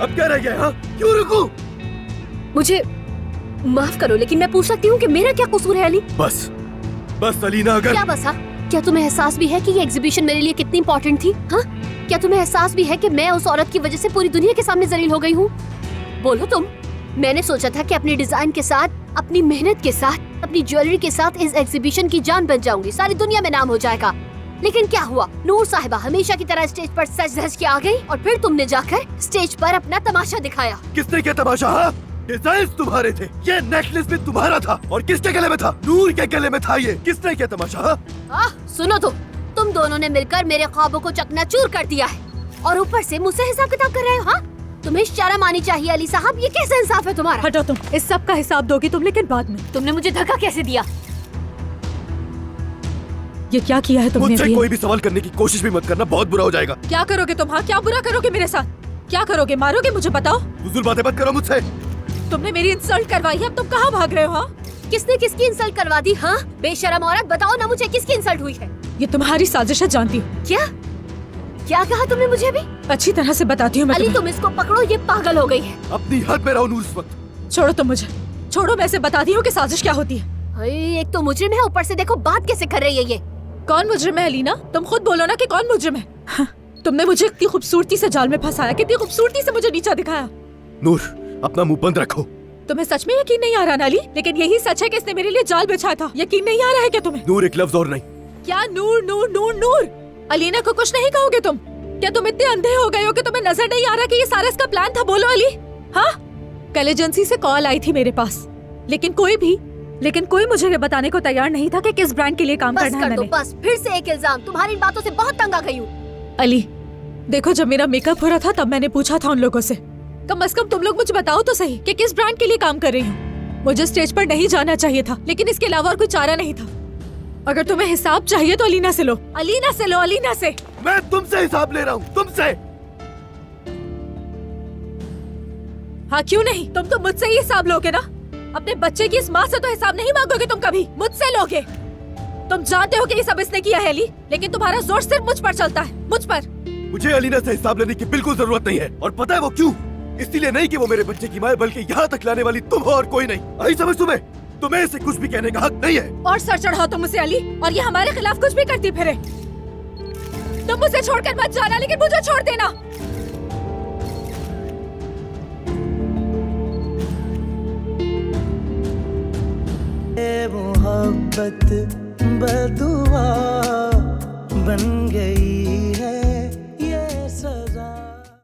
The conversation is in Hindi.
अब क्या रह गया? हाँ, क्यों रुकूं? मुझे माफ करो, लेकिन मैं पूछ सकती हूँ कि मेरा क्या कसूर है अली? बस अलीना, अगर क्या बस? हाँ, क्या तुम्हें एहसास भी है कि ये एग्जीबिशन मेरे लिए कितनी इम्पोर्टेंट थी? हाँ, क्या तुम्हें एहसास भी है कि मैं उस औरत की वजह से पूरी दुनिया के सामने जलील हो गई हूँ? बोलो तुम। मैंने सोचा था कि अपने डिजाइन के साथ, अपनी मेहनत के साथ, अपनी ज्वेलरी के साथ इस एग्जीबिशन की जान बन जाऊंगी, सारी दुनिया में नाम हो जाएगा। लेकिन क्या हुआ? नूर साहिबा हमेशा की तरह स्टेज पर सज धज के आ गई और फिर तुमने जाकर स्टेज पर अपना तमाशा दिखाया। किसने क्या तमाशा? हाँ, डिजाइन तुम्हारे थे, ये नेकलेस भी तुम्हारा था, और किसके गले में था? नूर के गले में था ये। किसने क्या तमाशा? हाँ? सुनो तुम दोनों ने मिलकर मेरे ख्वाबों को चकनाचूर कर दिया है और ऊपर से मुझसे हिसाब किताब कर रहे हो। हाँ, तुम्हें शर्म आनी चाहिए अली साहब, ये कैसा इंसाफ है तुम्हारा? हटो तुम, इस सब का हिसाब दोगी तुम, लेकिन बाद में। तुमने मुझे धक्का कैसे दिया? ये क्या किया है तुमने? मुझसे कोई भी सवाल करने की कोशिश भी मत करना, बहुत बुरा हो जाएगा। क्या करोगे तुम? हाँ, क्या बुरा करोगे मेरे साथ? क्या करोगे? मारोगे मुझे? बताओ। फुजूल बातें मत करो मुझसे। तुमने मेरी इंसल्ट करवाई है, अब तुम कहाँ भाग रहे हो? हाँ, किसने किसकी इंसल्ट करवा दी? हाँ, बेशरम औरत, बताओ ना मुझे, किसकी इंसल्ट हुई है? ये तुम्हारी साजिश है, जानती हूँ। क्या कहा तुमने मुझे अभी? अच्छी तरह से बताती हूँ मैं अली, तुम्हें। तुम इसको पकड़ो, ये पागल हो गई है। अपनी हद में रहो नूर इस वक्त। छोड़ो तुम मुझे, छोड़ो, मैं इसे बताती हूँ कि साजिश क्या होती है। एक तो मुजरिम है, ऊपर से देखो बात कैसे कर रही है ये। कौन मुजरिम है अलीना? तुम खुद बोलो ना कि कौन मुजरिम है। हाँ, तुमने मुझे इतनी खूबसूरती से जाल में फंसाया, कितनी खूबसूरती से मुझे नीचा दिखाया। नूर, अपना मुंह बंद रखो। तुम्हें सच में यकीन नहीं आ रहा ना अली? लेकिन यही सच है कि इसने मेरे लिए जाल बिछाया था। यकीन नहीं आ रहा है क्या तुम्हें? नूर, एक लफ्ज और नहीं। क्या नूर नूर नूर नूर? अलीना को कुछ नहीं कहोगे तुम? क्या तुम इतने अंधे हो गए हो कि तुम्हें नजर नहीं आ रहा कि ये सारा इसका प्लान था? बोलो अली। हाँ, कल एजेंसी से कॉल आई थी मेरे पास, लेकिन कोई मुझे ये बताने को तैयार नहीं था कि किस ब्रांड के लिए काम करना है मैंने। बस फिर से एक इल्जाम। तुम्हारी इन बातों से बहुत तंग आ गई हूँ। अली देखो, जब मेरा मेकअप हो रहा था तब मैंने पूछा था उन लोगों से, कम से कम तुम लोग मुझे बताओ तो सही कि किस ब्रांड के लिए काम कर रही हूँ। मुझे स्टेज पर नहीं जाना चाहिए था, लेकिन इसके अलावा और कोई चारा नहीं था। अगर तुम्हें हिसाब चाहिए तो अलीना से लो, अलीना से लो, अलीना से। मैं तुमसे हिसाब ले रहा हूँ, तुमसे। हाँ, क्यों नहीं? तुम तो मुझसे ही हिसाब लोगे ना। अपने बच्चे की इस माँ से तो हिसाब नहीं मांगोगे तुम कभी, मुझसे लोगे। तुम जानते हो कि ये सब इसने किया है अली, लेकिन तुम्हारा जोर सिर्फ मुझ पर चलता है, मुझ पर। मुझे अलीना से हिसाब लेने की बिल्कुल जरूरत नहीं है, और पता है वो क्यों? इसलिए नहीं कि वो मेरे बच्चे की माँ है, बल्कि यहाँ तक लाने वाली तुम हो और कोई नहीं। आई समझ तुम्हें इसे कुछ भी कहने का हक नहीं है। और सर चढ़ाओ तुम मुझसे अली, और ये हमारे खिलाफ कुछ भी करती फिरे। तुम मुझे छोड़कर मत जाना, लेकिन मुझे छोड़ देना। मोहब्बत बदुआ बन गई है।